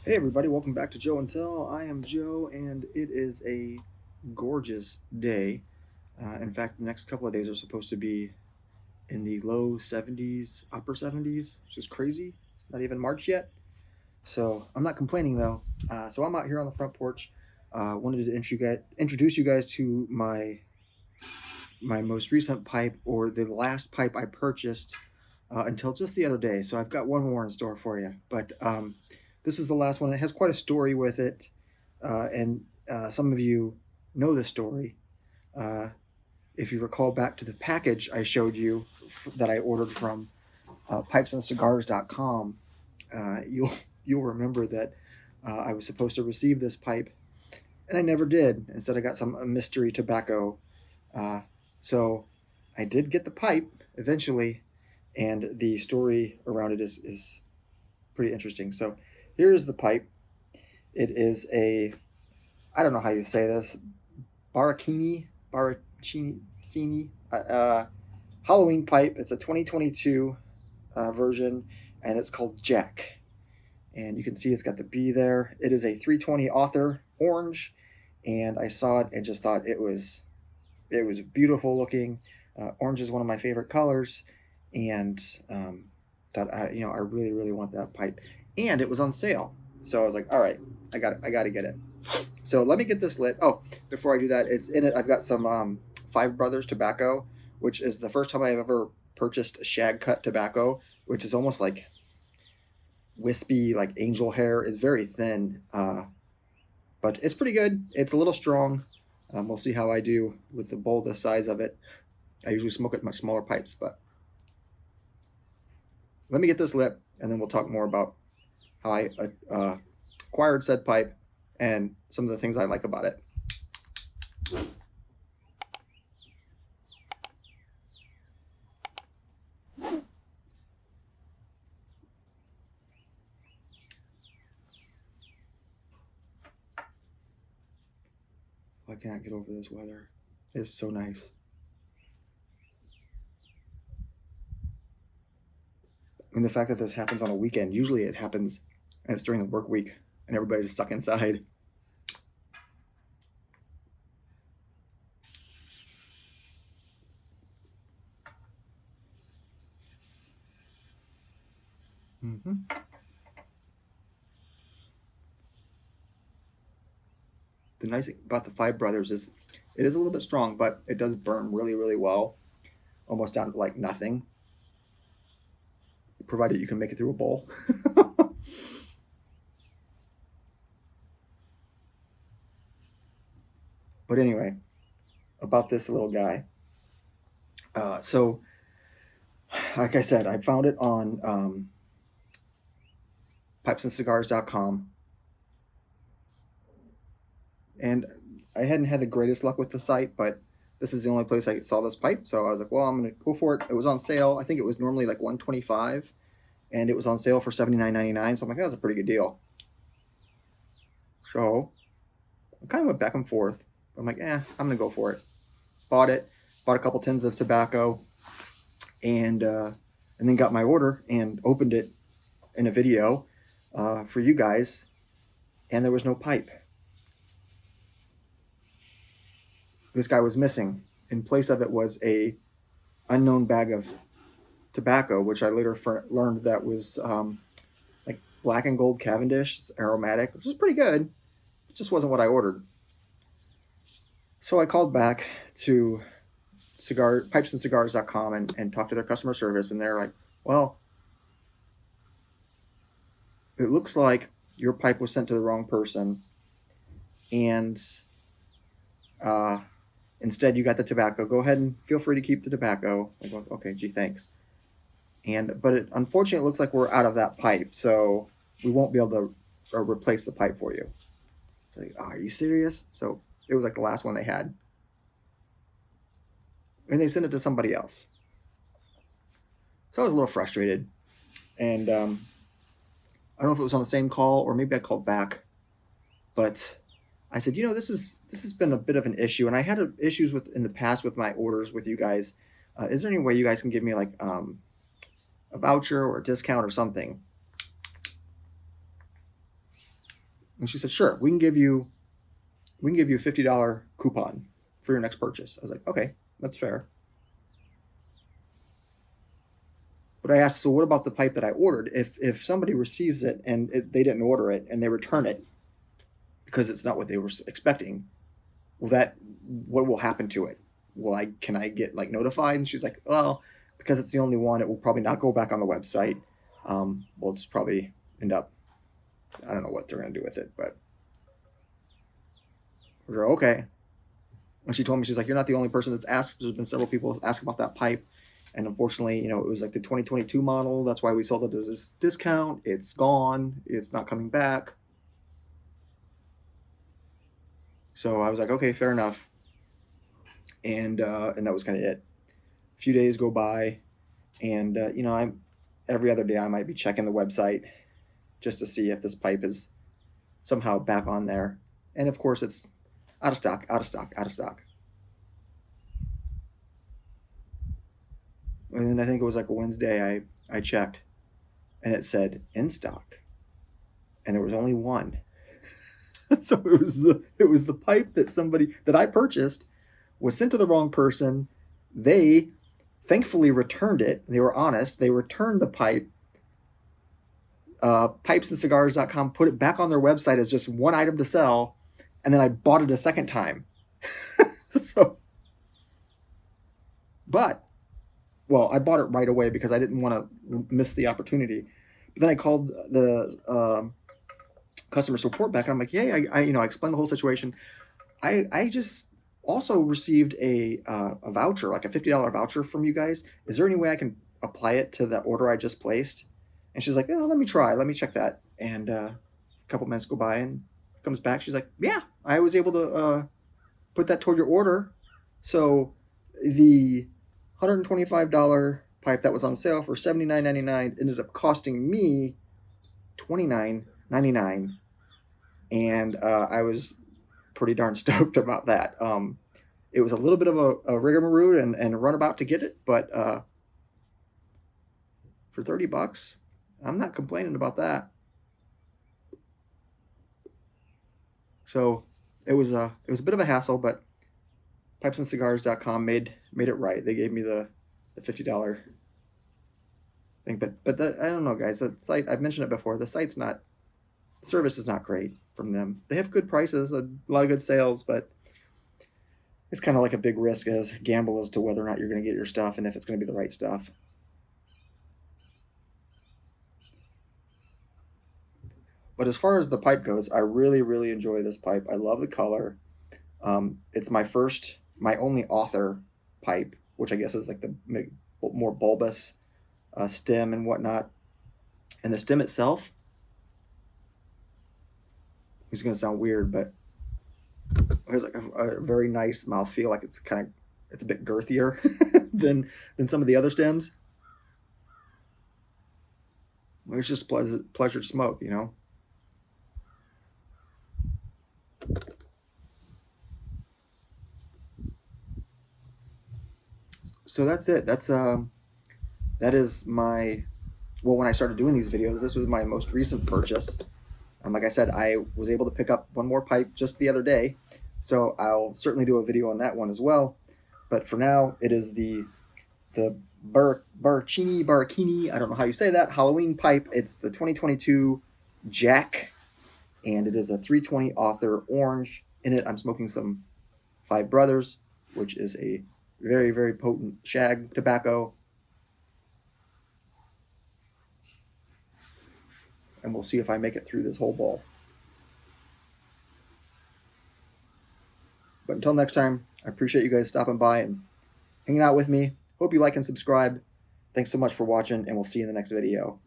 Hey everybody, welcome back to Joe and Tell. I am Joe, and it is a gorgeous day. In fact, the next couple of days are supposed to be in the low 70s, upper 70s, which is crazy. It's not even March yet, so I'm not complaining though. So I'm out here on the front porch. Wanted to introduce you guys to my most recent pipe, or the last pipe I purchased until just the other day. So I've got one more in store for you, but this is the last one. It has quite a story with it, and some of you know the story. Uh, if you recall back to the package I showed you that I ordered from pipesandcigars.com, you'll remember that I was supposed to receive this pipe, and I never did. Instead, I got some mystery tobacco. Uh, so I did get the pipe eventually, and the story around it is pretty interesting. So here's the pipe. It is a, I don't know how you say this, Baraccini Halloween pipe. It's a 2022 version, and it's called Jack. And you can see it's got the B there. It is a 320 author orange, and I saw it and just thought it was beautiful looking. Orange is one of my favorite colors, and thought I really want that pipe, and it was on sale. So I was like, all right, I got to get it. So let me get this lit. Oh, before I do that, it's in it. I've got some Five Brothers tobacco, which is the first time I've ever purchased shag cut tobacco, which is almost like wispy, like angel hair. It's very thin, but it's pretty good. It's a little strong. We'll see how I do with the bowl the size of it. I usually smoke at much smaller pipes, but let me get this lit, and then we'll talk more about how I acquired said pipe and some of the things I like about it. I can't get over this weather. It's so nice. And the fact that this happens on a weekend, usually it happens and it's during the work week and everybody's stuck inside. Mm-hmm. The nice thing about the Five Brothers is it is a little bit strong, but it does burn really, really well, almost down to like nothing, provided you can make it through a bowl. But anyway, about this little guy. So, like I said, I found it on pipesandcigars.com, and I hadn't had the greatest luck with the site, but this is the only place I saw this pipe, so I was like, well, I'm gonna go for it. It was on sale. I think it was normally like 125, and it was on sale for 79.99. So I'm like, that's a pretty good deal. So I kind of went back and forth. I'm like, I'm gonna go for it. Bought it. Bought a couple tins of tobacco, and then got my order and opened it in a video for you guys, and there was no pipe. This guy was missing. In place of it was a unknown bag of tobacco, which I later learned that was like black and gold Cavendish. It's aromatic, which is pretty good. It just wasn't what I ordered. So I called back to pipesandcigars.com and talked to their customer service, and they're like, well, it looks like your pipe was sent to the wrong person, and uh, instead you got the tobacco. Go ahead and feel free to keep the tobacco. I go, okay, gee, thanks. But unfortunately, it looks like we're out of that pipe, so we won't be able to replace the pipe for you. It's like, oh, are you serious? So it was like the last one they had, and they sent it to somebody else. So I was a little frustrated, and I don't know if it was on the same call or maybe I called back, but I said, this has been a bit of an issue, and I had issues with in the past with my orders with you guys. Is there any way you guys can give me like a voucher or a discount or something? And she said, sure, we can give you a $50 coupon for your next purchase. I was like, okay, that's fair. But I asked, so what about the pipe that I ordered? If somebody receives it and they didn't order it and they return it because it's not what they were expecting, what will happen to it? Can I get like notified? And she's like, well, because it's the only one, it will probably not go back on the website. We'll just probably end up, I don't know what they're going to do with it, but we're okay. And she told me, she's like, you're not the only person that's asked. There's been several people ask about that pipe. And unfortunately, it was like the 2022 model. That's why we sold it at this discount. It's gone. It's not coming back. So I was like, okay, fair enough. And that was kind of it. A few days go by, and I'm every other day I might be checking the website just to see if this pipe is somehow back on there. And of course, it's out of stock, out of stock, out of stock. And then I think it was like a Wednesday I checked, and it said in stock, and there was only one. So it was the pipe that I purchased was sent to the wrong person. They thankfully returned it. They were honest. They returned the pipe. Pipesandcigars.com put it back on their website as just one item to sell, and then I bought it a second time. I bought it right away because I didn't want to miss the opportunity. But then I called the customer support back, and I'm like, "Hey, I explained the whole situation. I just also received a voucher, like a $50 voucher from you guys. Is there any way I can apply it to the order I just placed?" And she's like, "Oh, let me check that." And a couple minutes go by, and comes back. She's like, "Yeah, I was able to put that toward your order. So the $125 pipe that was on sale for $79.99 ended up costing me $29.99." And I was pretty darn stoked about that. It was a little bit of a rigmarole and a runabout to get it, but for $30, I'm not complaining about that. So it was a bit of a hassle, but pipesandcigars.com made it right. They gave me the $50 thing, but I don't know, guys. The site, I've mentioned it before. The service is not great from them. They have good prices, a lot of good sales, but it's kind of like a big risk as gamble as to whether or not you're going to get your stuff and if it's going to be the right stuff. But as far as the pipe goes, I really, really enjoy this pipe. I love the color. It's my only author pipe, which I guess is like the more bulbous stem and whatnot. And the stem itself, it's going to sound weird, but there's like a very nice mouthfeel. Like it's a bit girthier than some of the other stems. It's just pleasure to smoke, So that's it. That is when I started doing these videos, this was my most recent purchase. Like I said, I was able to pick up one more pipe just the other day, so I'll certainly do a video on that one as well. But for now, it is the Baraccini, I don't know how you say that, Halloween pipe. It's the 2022 Jack, and it is a 320 Author Orange. In it, I'm smoking some Five Brothers, which is a very, very potent shag tobacco. And we'll see if I make it through this whole bowl. But until next time, I appreciate you guys stopping by and hanging out with me. Hope you like and subscribe. Thanks so much for watching, and we'll see you in the next video.